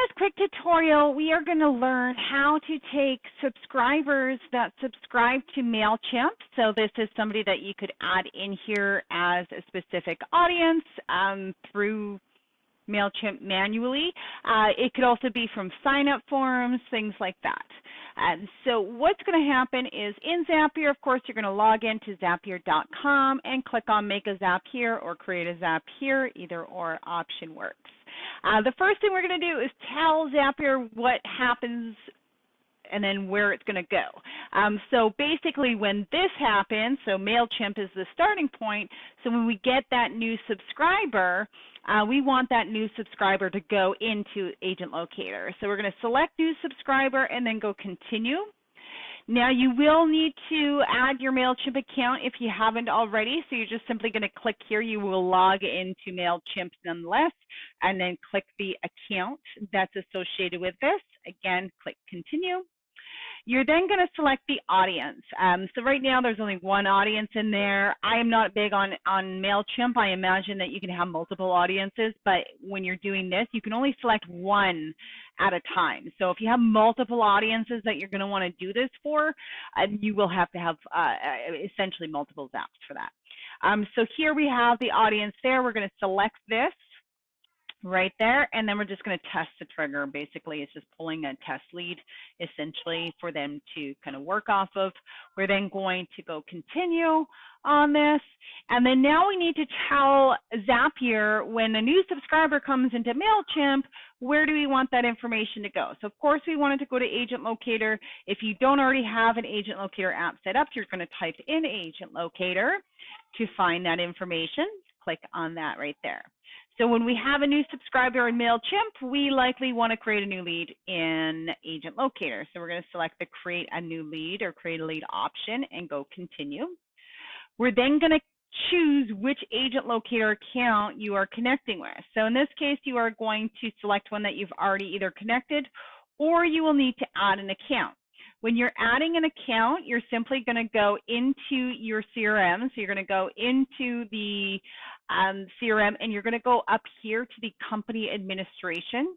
this quick tutorial, we are going to learn how to take subscribers that subscribe to Mailchimp. So this is somebody that you could add in here as a specific audience through Mailchimp manually. It could also be from sign-up forms, things like that. So what's going to happen is in Zapier, of course, you're going to log into Zapier.com and click on Make a Zap here or Create a Zap here. Either or option works. The first thing we're going to do is tell Zapier what happens and then where it's going to go. So basically when this happens, so Mailchimp is the starting point, so when we get that new subscriber, we want that new subscriber to go into AgentLocator. So we're going to select new subscriber and then go continue. Now you will need to add your Mailchimp account if you haven't already, so you're just simply going to click here. You will log into Mailchimp nonetheless, and then click the account that's associated with this. Again, click continue. You're then going to select the audience. So right now there's only one audience in there. I am not big on Mailchimp. I imagine that you can have multiple audiences, but when you're doing this, you can only select one at a time. So if you have multiple audiences that you're going to want to do this for, you will have to have essentially multiple zaps for that. So here we have the audience there. We're going to select this right there, and then we're just going to test the trigger. Basically, it's just pulling a test lead essentially for them to kind of work off of. We're then going to go continue on this, and then now we need to tell Zapier when a new subscriber comes into Mailchimp, where do we want that information to go? So of course we want it to go to AgentLocator. If you don't already have an AgentLocator app set up, you're going to type in AgentLocator to find that information. Click on that right there. So when we have a new subscriber in Mailchimp, we likely want to create a new lead in AgentLocator. So we're going to select the create a new lead or create a lead option and go continue. We're then going to choose which AgentLocator account you are connecting with. So in this case, you are going to select one that you've already either connected or you will need to add an account. When you're adding an account, you're simply going to go into your CRM. So you're going to go into the CRM and you're going to go up here to the company administration.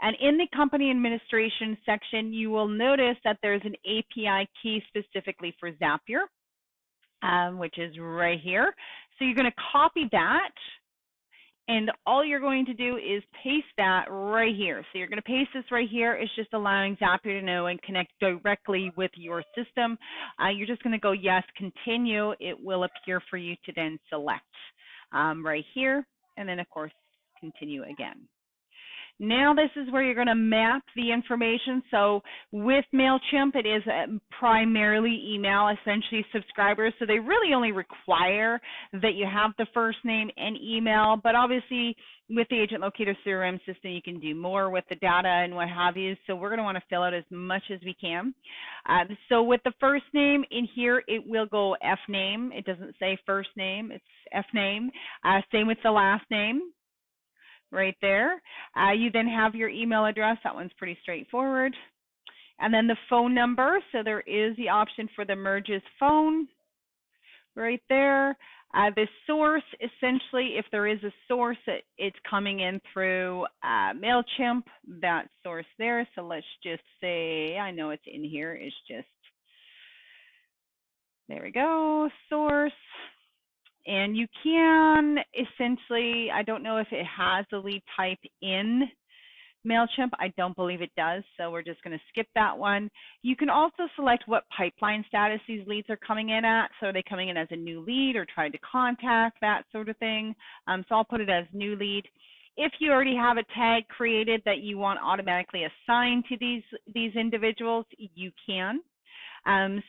And in the company administration section, you will notice that there's an API key specifically for Zapier, which is right here. So you're going to copy that. And all you're going to do is paste that right here. So you're going to paste this right here. It's just allowing Zapier to know and connect directly with your system. You're just going to go yes, continue. It will appear for you to then select right here. And then, of course, continue again. Now this is where you're going to map the information. So with Mailchimp, it is primarily email, essentially subscribers. So they really only require that you have the first name and email. But obviously with the AgentLocator CRM system, you can do more with the data and what have you. So we're going to want to fill out as much as we can. So with the first name in here, it will go F name. It doesn't say first name, it's F name. Same with the last name. Right there. You then have your email address. That one's pretty straightforward. And then the phone number. So there is the option for the merges phone right there. The source, essentially, if there is a source, it's coming in through Mailchimp, that source there. So let's just say, I know it's in here. It's just, there we go, source. And you can essentially, I don't know if it has the lead type in Mailchimp. I don't believe it does, so we're just going to skip that one. You can also select what pipeline status these leads are coming in at. So are they coming in as a new lead or trying to contact, that sort of thing. So I'll put it as new lead. If you already have a tag created that you want automatically assigned to these individuals, you can.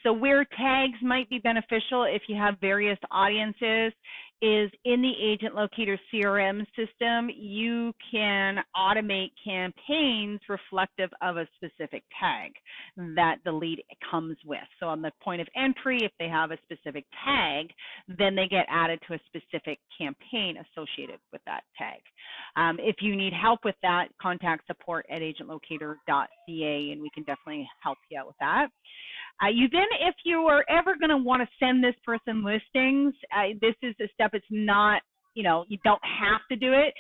So where tags might be beneficial if you have various audiences is in the AgentLocator CRM system, you can automate campaigns reflective of a specific tag that the lead comes with. So on the point of entry, if they have a specific tag, then they get added to a specific campaign associated with that tag. If you need help with that, contact support@agentlocator.ca and we can definitely help you out with that. You then, if you are ever going to want to send this person listings, this is a step. It's not you don't have to do it.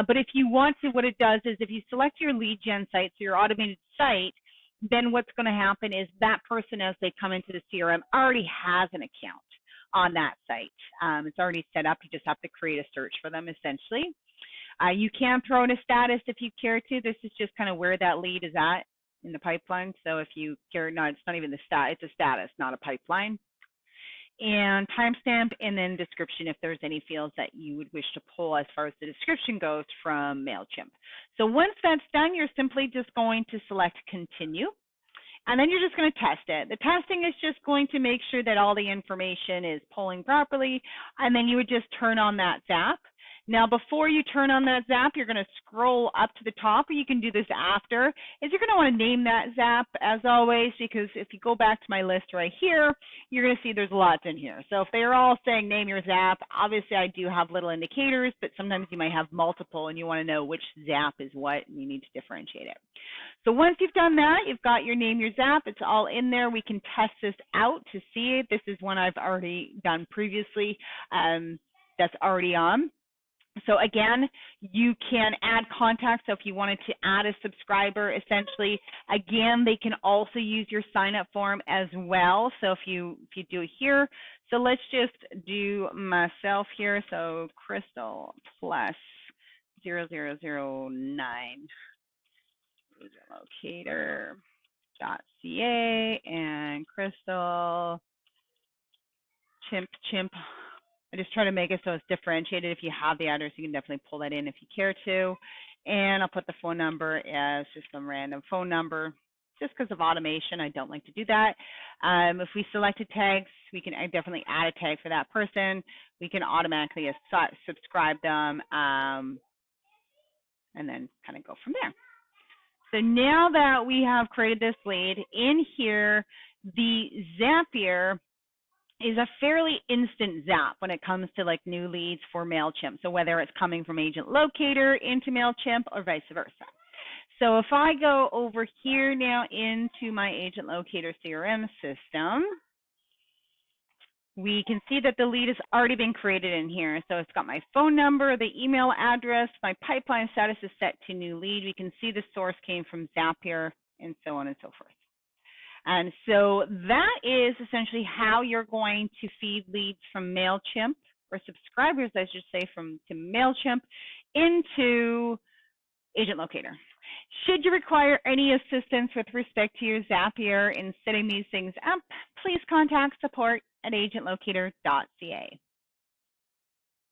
But if you want to, what it does is if you select your lead gen site, so your automated site, then what's going to happen is that person, as they come into the CRM, already has an account on that site. It's already set up. You just have to create a search for them, essentially. You can throw in a status if you care to. This is just kind of where that lead is at in the pipeline. So if you care, no, it's not even the stat, it's a status, not a pipeline. And timestamp, and then description if there's any fields that you would wish to pull as far as the description goes from Mailchimp. So once that's done, you're simply just going to select continue. And then you're just going to test it. The testing is just going to make sure that all the information is pulling properly, and then you would just turn on that Zap. Now, before you turn on that Zap, you're going to scroll up to the top, or you can do this after, is you're going to want to name that Zap, as always, because if you go back to my list right here, you're going to see there's lots in here. So if they're all saying name your Zap, obviously I do have little indicators, but sometimes you might have multiple, and you want to know which Zap is what, and you need to differentiate it. So once you've done that, you've got your name, your Zap, it's all in there. We can test this out to see it. This is one I've already done previously that's already on. So again, you can add contacts. So if you wanted to add a subscriber, essentially, again, they can also use your sign-up form as well. So if you do it here, so let's just do myself here. So Crystal plus 0009 AgentLocator.ca and Crystal chimp. I just try to make it so it's differentiated. If you have the address, you can definitely pull that in if you care to. And I'll put the phone number as just some random phone number, just because of automation. I don't like to do that. If we selected tags, we can definitely add a tag for that person. We can automatically subscribe them, and then kind of go from there. So now that we have created this lead, in here, the Zapier is a fairly instant zap when it comes to like new leads for Mailchimp. So whether it's coming from AgentLocator into Mailchimp or vice versa. So if I go over here now into my AgentLocator CRM system, we can see that the lead has already been created in here. So it's got my phone number, the email address, my pipeline status is set to new lead. We can see the source came from Zapier and so on and so forth. And so that is essentially how you're going to feed leads from Mailchimp, or subscribers, I should say, to Mailchimp into AgentLocator. Should you require any assistance with respect to your Zapier in setting these things up, please contact support@agentlocator.ca.